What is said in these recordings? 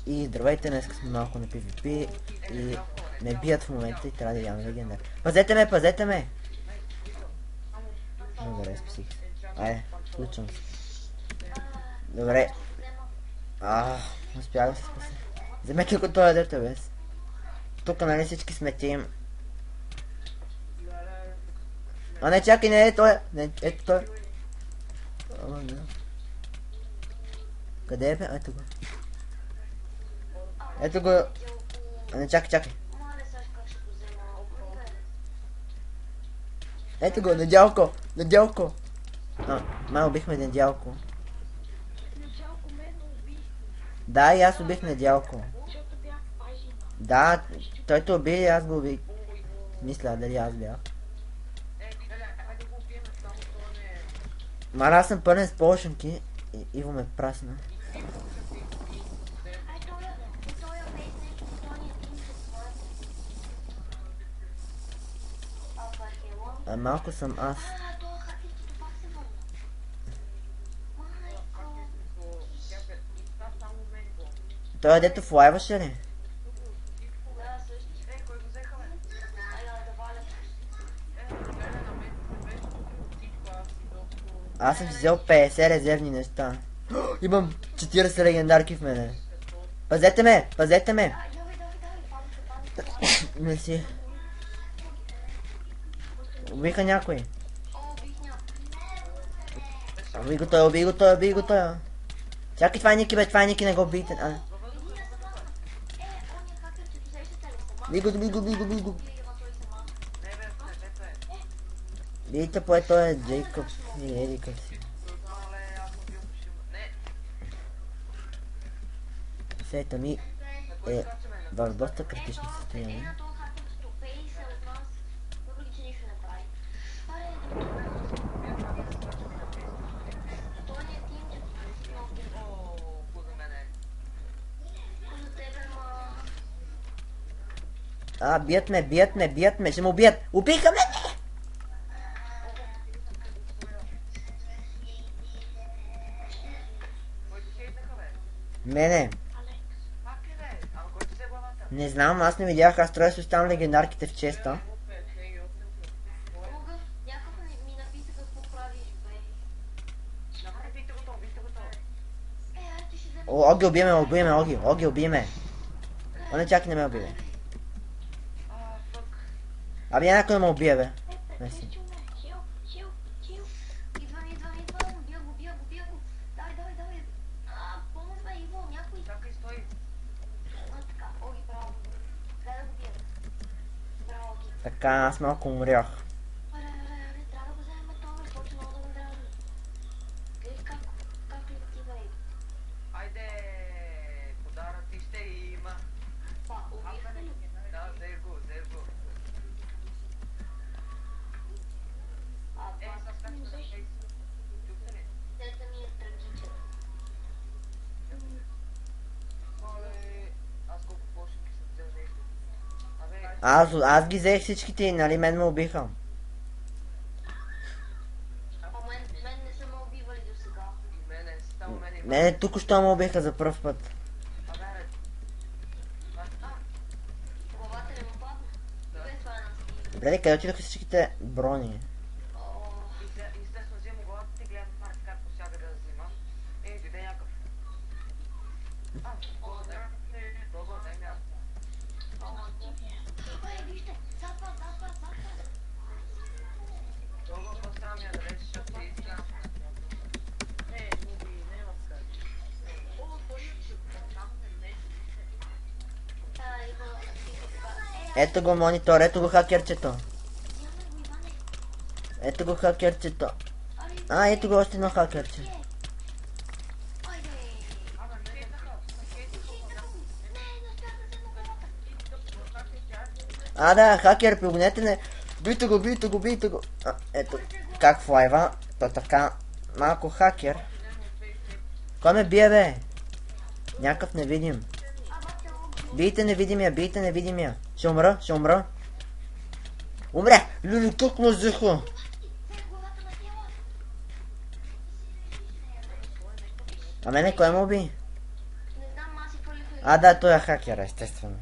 И здравейте, днес сме малко на PvP и ме бият в момента и трябва да ядам легендар. Пазете ме, пазете ме! Добре, спасих се. Айде, включвам се. Добре. Успях да се спася. Вземете го този дете без. Тук нали всички сме тим. Не, чакай, не е той. Не, ето той. Къде е бе? Ето го. Ето го. Не, чакай. Ето го, недялко. Май убихме недялко. Да, и аз убих недялко. Да, той те уби и аз го убих. Мисля, дали аз бях. Мара, аз съм пълен с полшенки. Иво ме прасна. Малко съм аз. Той дето флайваше ли? Аз съм взел 50 резервни неща. Имам 40 легендарки в мене. Пазете ме! Не си. Убиха някой. Убий го той. Чакай, това е Ники, не го убийте. Бий го. Видите, пое той е Джейкоб и Ерика си. Сета ми е в доста критично състояние. Бият ме, ще му убият. Убиха ме! Мене. Не знам, аз не видях, аз трябва да си оставам легендарките в честа. Оги, уби ме. Не, чакай, не ме убие. Някой да ме убие, бе. Меси. Така, аз малко умрях. Аз ги взех всичките и нали мен ме убиха. Мен не са ме убивали до сега. Мене тук що ме убиха за пръв път. Главата не му падна. Добре, къде отидоха всичките брони? Естествено взема главата и гледам марки как посяга да взимам. Дойде някакъв. Ето го монитор, ето го хакерчето. Ето го хакерчето. Ето го още едно хакерче. Да, хакер, пригонете не. Бийте го. Ето, как флайва. То така, малко хакер. Кой ме бие, бе? Някакъв невидим. Бийте невидимия. Ще умра. Умря! Люли, как ме взеха? Мене кой ме уби? А, да, той е хакер, естествено.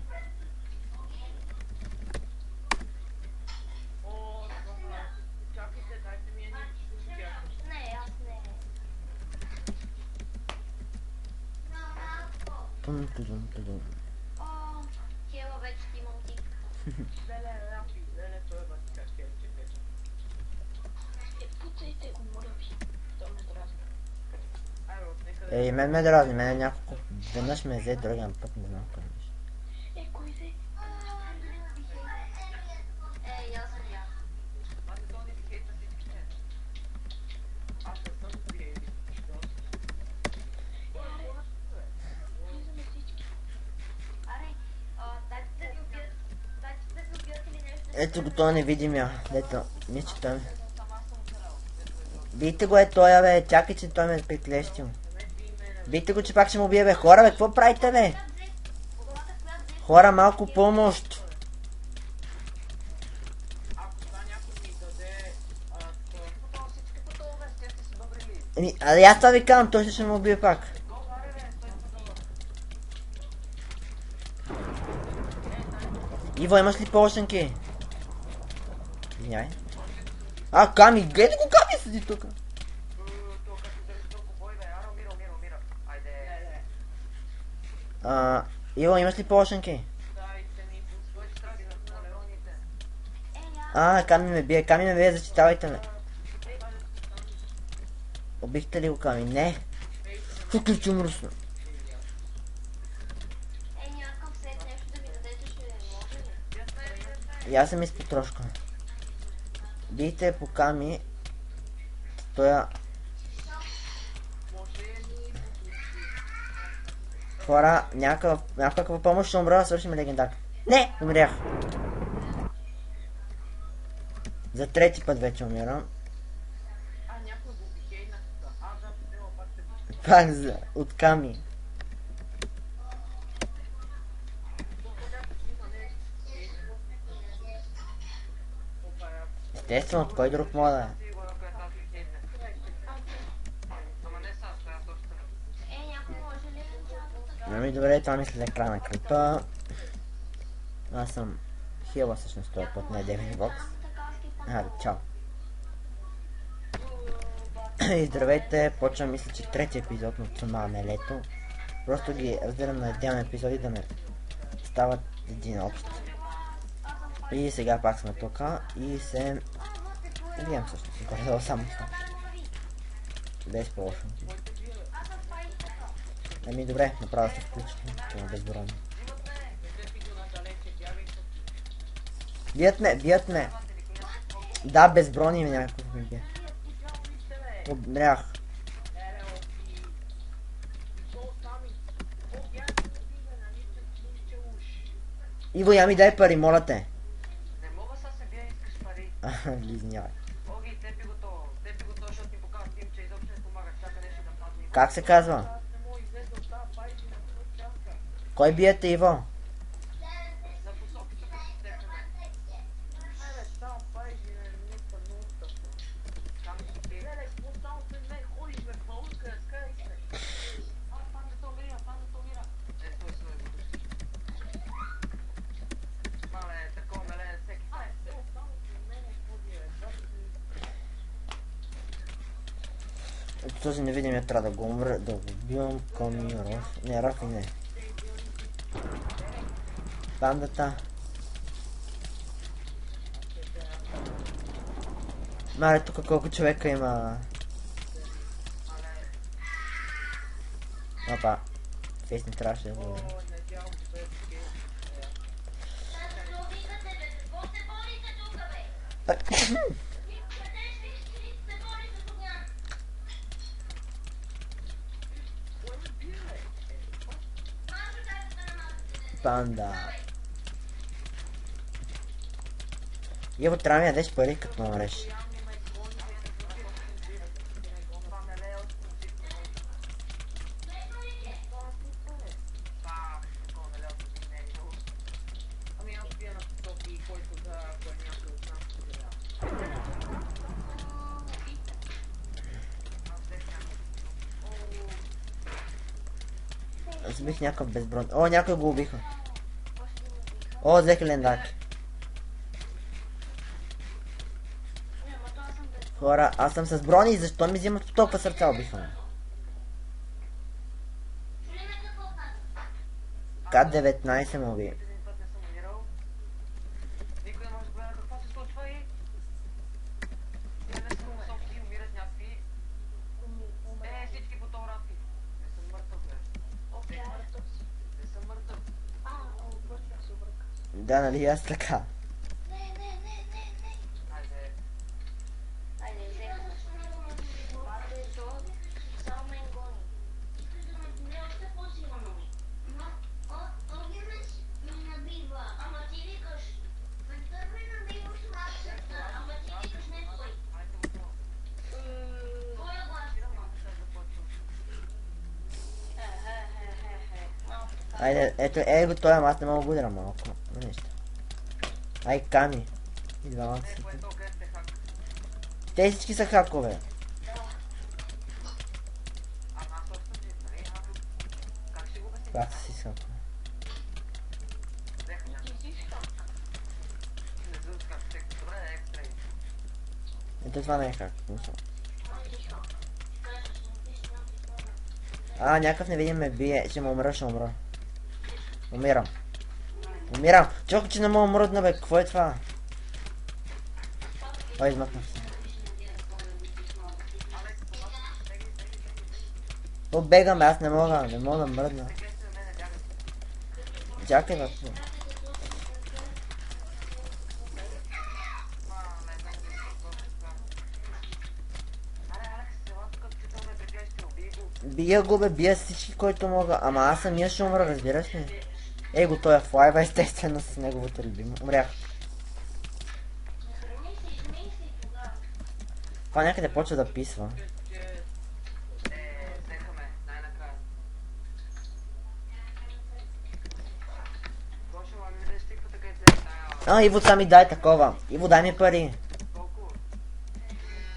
О, това... Чакайте, дайте ми едни шушки. Не, аз не. Тум. О, Хела, вече ти имам тик. Леле, лампи, леле, той е батика, че вече. Пуцайте го, моля ви. То ме дразни. Айде, от некъде... Ей, мен ме дразни, мене няколко... Веднъж ме взе, другия път не знам кой беше. Кой се? Аз съм я. Аз не този си хейт на всичките. Аз не съм си хейт. Влизаме всички. Аре, дайте да ви убият. Дайте да ви убият или нещо. Ето го той невидимия. Дето, мисля, че той ме... Сама съм оцелял. Бийте го той, бе, чакай, че той ме е приклещил. Бийте го, че пак ще му убие, бе. Хора, бе, какво правите, бе? Хора, малко помощ. Ако това някой ми даде... Потом всички потолове, те сте си добрили. Ами, аз това ви казвам, той ще ме убие пак. Го варе, бе, стой потолове. Иво, имаш ли полшенки? Извинявай. А, Ками, гледай го, Ками седи тук. То като държи толкова бой, бе. Аро, мира. Айде. Иво, имаш ли полшенки? Дайте ми по своите страни на полеоните. Ками ме бие, защитавайте ме. Убихте ли го, Ками? Не. Включи мръсно. Някакъв сет нещо да ми дадете, ще може ли? И аз съм изпотрошка. Бийте по Ками. Тоя... Хора, някаква помощ ще умра, да свършим легендар. Не! Умрях. За трети път вече умирам. Някой го бихейна. Да, трябва пак те Пак за... от Ками. Естествено, от кой друг мога да е? Някой може ли да Ами добре, това мисля за края на клипа. Аз съм Хила всъщност този път, не Девин Бокс. Чао. И здравейте, почвам мисля, че трети епизод на Цума Мелето. Просто ги разделям на отделни епизоди да ме стават един общ. И сега пак сме тук и се... Видям всъщност, горе само това. Без по-лошо. Ами добре, направо се включи, че ме безбройно. Бият ме! Да, безбройни ми някакъв ми бие. Обрях. Иво, я ми дай пари, моля те. Не мога са се бия, искаш пари. Извинявай. Оги, тепи го то, защото ти показва тим, че изобщо не помага, чака нещо да падне. Как се казва? Кой биете, Иво? За посоките като степеме. Айде, само пайжи на никаква нулта. Там си ти. Леле, само след мен ходиш, бе, паунка, скай сме. Пандата умира. Той се ме будеш. Мале, такова мелене, всеки се. Само след мен ходи, бе, Този невидимия трябва да го умре, да го убивам към Раф. Не, Рафи не. Пандата. Мале, тук колко човека има. Опа. Фейс не трябваше да го... Панда. Ево, трябва да ми ядеш пари, като умреш. Аз бих някакъв безброй. О, някой го убиха. Още го убиха. О, взе хилендаки. Не, ма то аз съм без... Хора, аз съм с брони и защо ми взимат по толкова сърца убиха ме? К-19 му уби. Един път не съм умирал. Никой не може да гледа какво се случва и... Не съм високи, умират някакви. Всички фотографи. Не съм мъртъв, бе. Окей, мъртъв си. Не съм мъртъв. Обърках се, обърках. Да, нали аз така. Хайде. Айде, взех. Пате то, само мен гони. Хайде, го. Ще започвам. Малко така. Айде, ето го той, ама аз не мога да го ударя малко. Нещо. Ай, ками. И двамата са. Което къде хак. Те всички са хакове. Аз още си, нали? Как ще го обясним? Как са си с хакове? Взеха някакви. Не знам как ще. Добре, екстра. Ето това не е хак. Мисля. Някакъв невидим ме бие. Ще ме умра, ще умра. Умирам. Умирам. Чока, че не мога мръдна, бе. Какво е това? Ой, измъкнах се. О, бегам, бе, аз не мога да мръдна. Чакай, бе. Бия го, бе, бия всички, който мога. Ама аз самия ще умра, разбираш ли? Ей го, той е в лайва, естествено, с неговото любимо. Умрях. Това някъде почва да писва. Иво, сами дай такова. Иво, дай ми пари.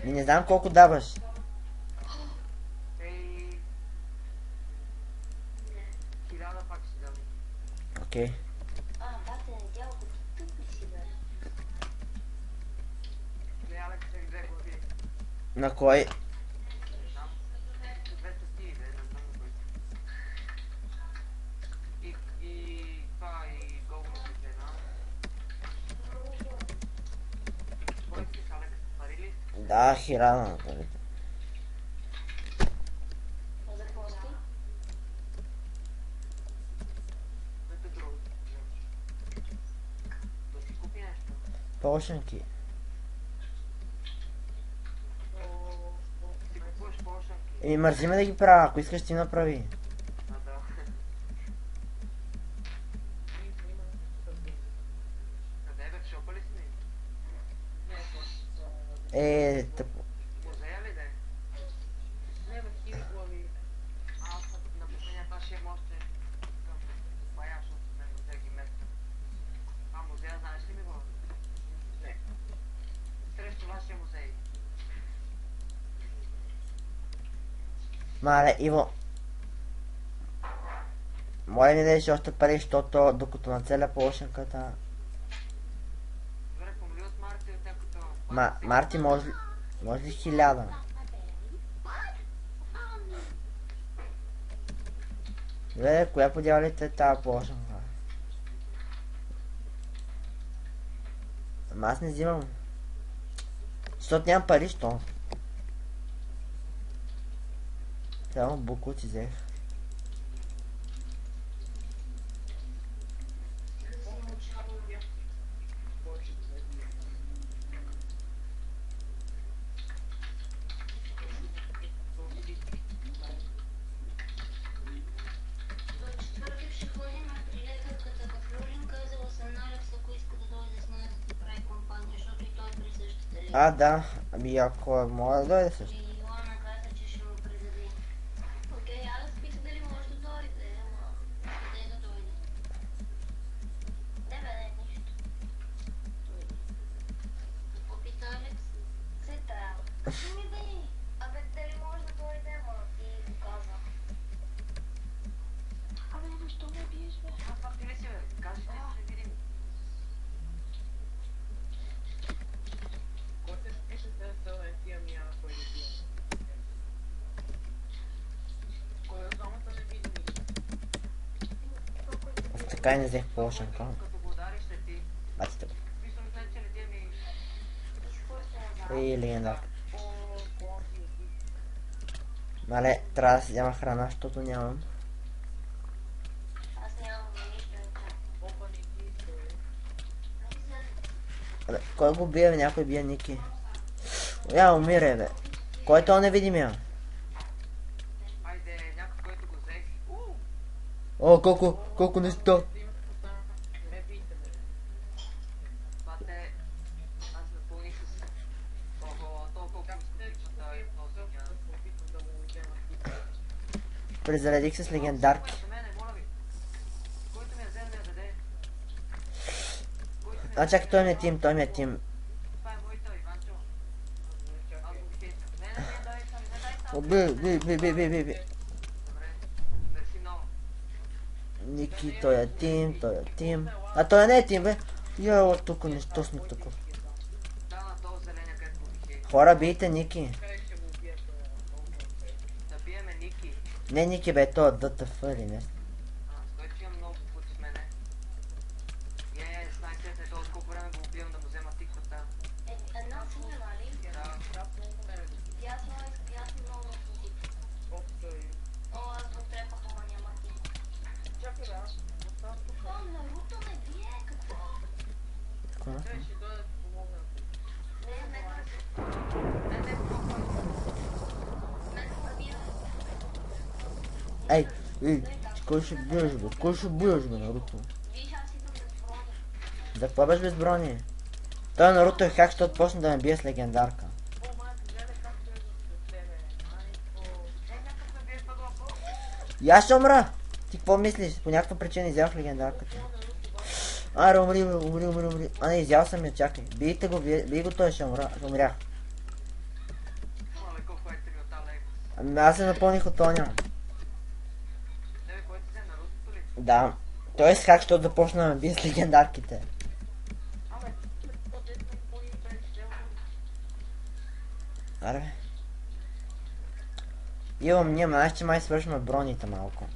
Ми не знам колко даваш. Окей. Бате, дялко, ти тук ли си, бе? На кой? Да, 1000. За какво сте? Полшенки. Мързи ме да ги правя, ако искаш ти направи. Тъпо. Музея ли да е? Не, бе, хиви глави. Аз на последния това ще имам още към бая, защото не музея ги места. Музея знаеш ли ми го? Не. Срещу вашия музей. Мале, Иво. Моля ми да дадеш още пари, защото докато нацеля полшенката... Добре, помоли от Марти от някото... Марти, може ли 1000? Добре, коя подявалите е тази полшенка? Ама аз не взимам. Защото нямам пари, що? Само буклуци взех. Да. Ами ако може да дойде също. Илона каза, че ще му предаде. Окей, аз питах дали може да дойде, ама къде да дойде? Не бе, не, нищо. Какво пита Алекс? Се трябва. Ми бе, абе дали може да дойде, ама ти го каза. ти ли си, бе? Кажи нещо да видим. Кой се спише с тия ми, кой да бия? Кой от двамата не види? Така и не взех по-лошен кон. Като го удариш, ще ти. Бачите го. Мисля, че не тия ми... И легендар. О, класи, Мале, трябва да си взема храна, защото нямам. Аз нямам нищо. опа не ти стои. Абе, кой го бие, бе? Някой бие Ники. Я умире, бе. Кой е то невидимия? Айде, някой, който го взех. О, колко неща. Не бийте ме. Бате, аз напълних с толкова скопичната и този опитам да му взема. Презаредих се с легендарки. За мене, моля ви. Който ми я взе, да ми я даде. А чакай, той ми е тим. Това е моята, Иванчо. Аз го хейтя. Не дай сам, не дай сам. О, би. Добре, мерси много. Ники, той е тим. А той не е тим, бе. Йо, тук нещо сме тук. Да, на този зеления, където го хейтя. Хора, бийте Ники. Да биеме Ники. Не Ники, бе, той е ДТФ или не. С който имам много пути с мене. Най-сетне този колко време го убивам да му взема тиквата. Една синя, нали? Да. Ясно много сути. О, аз го трепах, ама няма ти. Чакай, да. О, Наруто ме бие, какво? Те ще дойдат да помогнат. Не, Не, мен ме бие. Ей, кой ще биеш, бе? Кой ще биеш, бе, Наруто? Виж, аз идвам да броня. За какво беше без брони? Той Наруто е хак, защото почна да ме бие с легендарка. О, майко, гледай как той е за тебе. Майко. Някак ме биеш на глава. И аз ще умра! Ти какво мислиш? По някаква причина изявах легендарката. Аре, умри. А не, изял съм я, чакай. Бийте го, бий го, той ще умрях. Мале, колко е три от Алекс. Ами аз се напълних от тоня. Не, бе, кой ти взе, Нарутото ли? Да. Той е с хак, защото започна да ме бие с легендарките. Абе, от едно пони пред Аре, бе. Имам ние, аз че май свършваме броните малко.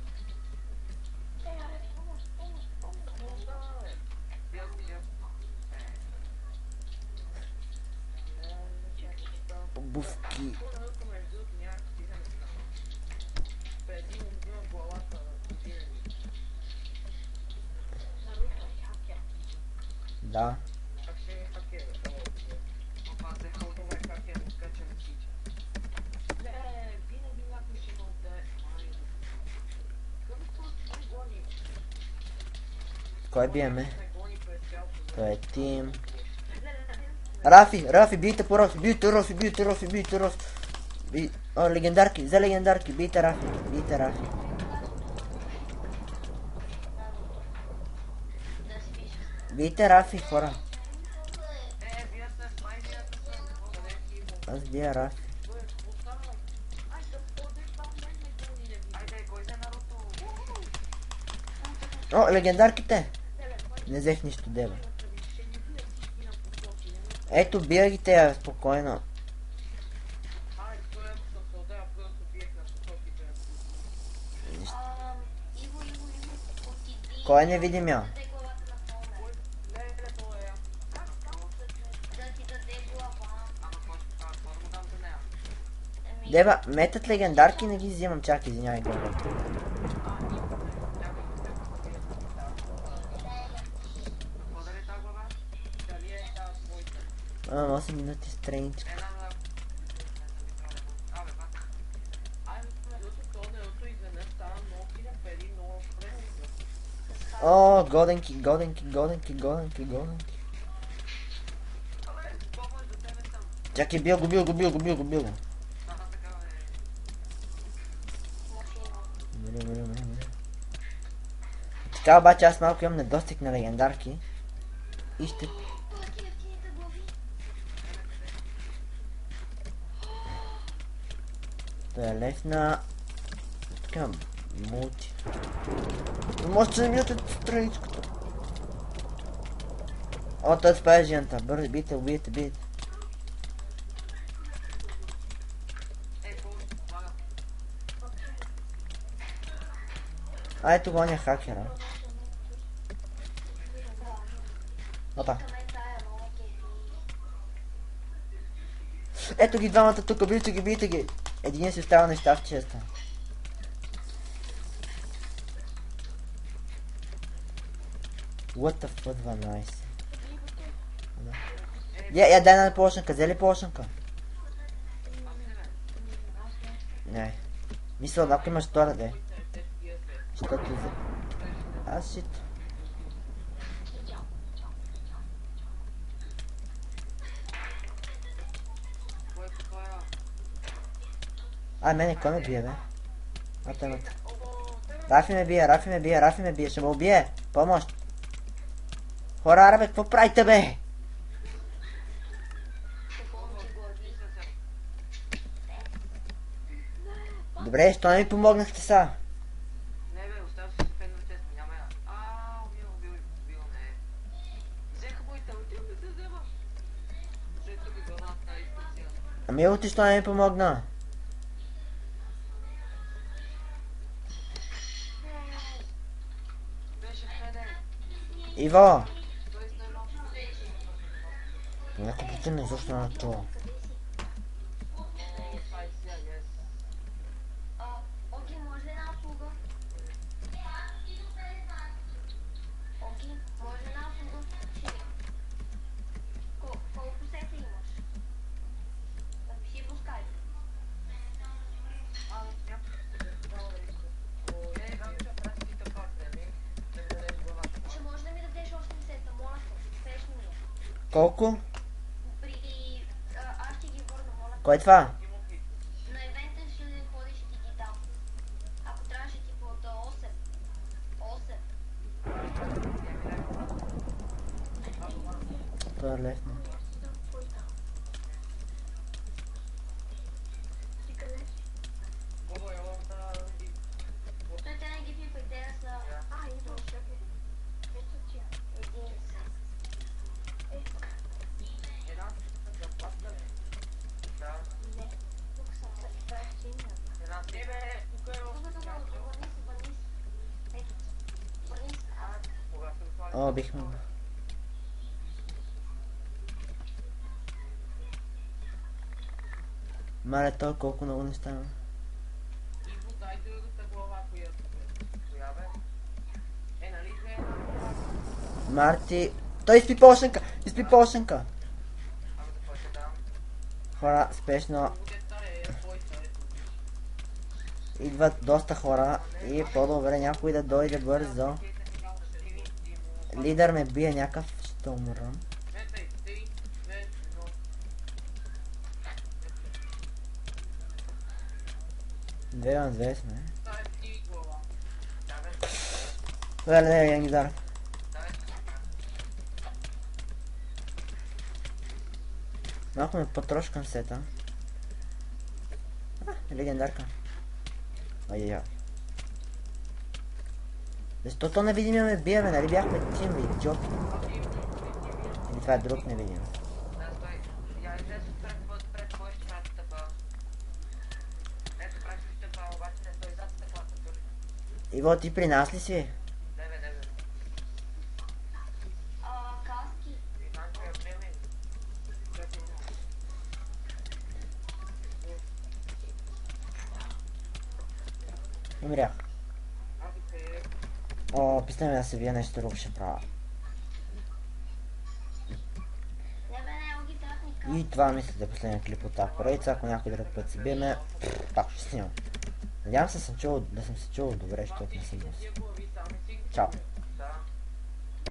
Обувки. Да. Кой биеме? Той е тим. Рафи, бийте по Рафи, бийте Рафи. О, легендарки, за легендарки, бийте Рафи. Да си пише. Бийте Рафи, хора. Аз бия Рафи. О, легендарките! Не взех нищо, дева. Ето, бия ги те, спокойно. Иво, отиди. Кой е невидимия? Да даде главата на Томре. Да ти даде глава. Еми, Дева, метат легендарки не ги взимам, чак, извинявай, глава. А, 8 минути стрейнчка. О, годенки. Чакай, бил го. машина. Умри. Така обаче аз малко имам недостиг на легендарки. И ще... Ефтините глави. Той е лев на... Така, мулти. Може да не минете страничката. О, той спае жената. Бързи, бийте, убийте, бийте. А, ето гоня хакера. Опа. Ето ги двамата тук, бийте ги. Един си остава неща в честа. What the fuck, 12. Я дай на полшенка, взели полшенка? Не. Мисля, ако имаш втора, де. Що ти взе? Аз шит. Мене кой ме бие, бе? А, темата. Рафи ме бие, ще ме убие. Помощ. Хора, арабе, какво правите, бе? Добре, що не ми помогнахте са? Не бе, остава се фен на чест, няма я. Убил, не. Взеха моите, отивам да се взема. Взето ми главата и стация. Ами ти що не ми помогна? Беше Феде. Иво! Той сте едно. Някой причина изобщо не чува. Оги, може ли една услуга? Оги, може ли една услуга? Колко сета имаш? Напиши по скайп. Ще може да ми дадеш 8 сета, моля се, спешно ми е. Колко? Аз ще ги върна, моля. Кой е това? На евента ще ходиш и ти ги дам. Ако трябваше ти по 8. 8. Това е лесно. Той те не ги пипай, те са... идвам, чакай. Ето ти. Един са. Не. Тук съм. Това е синя. Върни се. Ето. Върни се. О, бихме го. Мале, той колко много не става. Иво, дайте другата глава, която коя бе? Нали две? Марти... Той изпи полшенка! Изпи полшенка! Ами да кой ще дам? Хора, спешно. Будета е твоята, ето. Идват доста хора и по-добре някой да дойде бързо. Лидер ме бие някакъв, ще умрам. Метай, 3, 2, 1. 2 на 2 сме. Това е ти глава. Не, я ги дара. Малко ме потрошкам сета. Легендарка. Ай-яй-яй. Защо то невидимия ме бие, бе? Нали бяхме тим, бе, идиоти? Или това е друг невидим? Я излез пред твоя ще прави стъпа. Ето прави стъпа, обаче не той зад стъпата. Иво, ти при нас ли си? Не бе. Каски. Знам, че я приеме. Умрях. О, писне ме да се вие нещо друго ще правя. Не, Оги, трябва да ми И това мисля да е последния клип от тази поредица. Ако някой друг път се биеме, пак ще снимам. Надявам се да съм се чувал добре, защото не съм. Чао. Да.